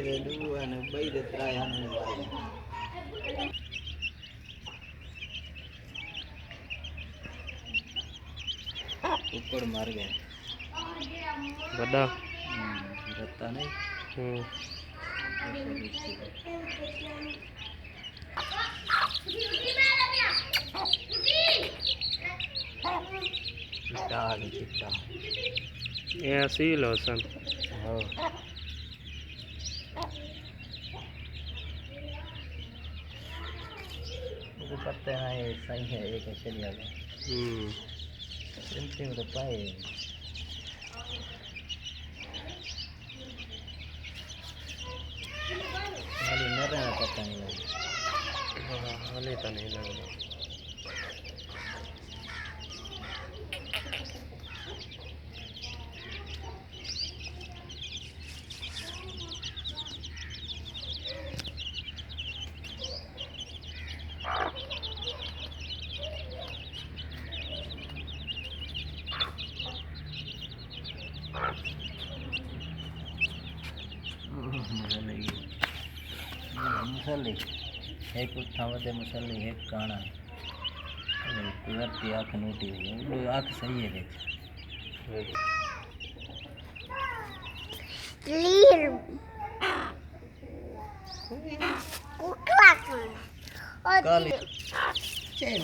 रे दुआ ने बई रे त्राया ने कुकड़ मार गए बड़ा रत्ता नहीं चिट्टा आ गया चिट्टा ये सील होसन हाँ वो पत्ते हैं ये सही है एक चलिए आगे चिंती में तो पाए खाली मरने का पता नहीं लगा हाले तो नहीं लगता मसाले एक उठावते मसाले एक काना कुदरती आँख नोटी हुई आँख सही है देख लीर कुकला और काली चेन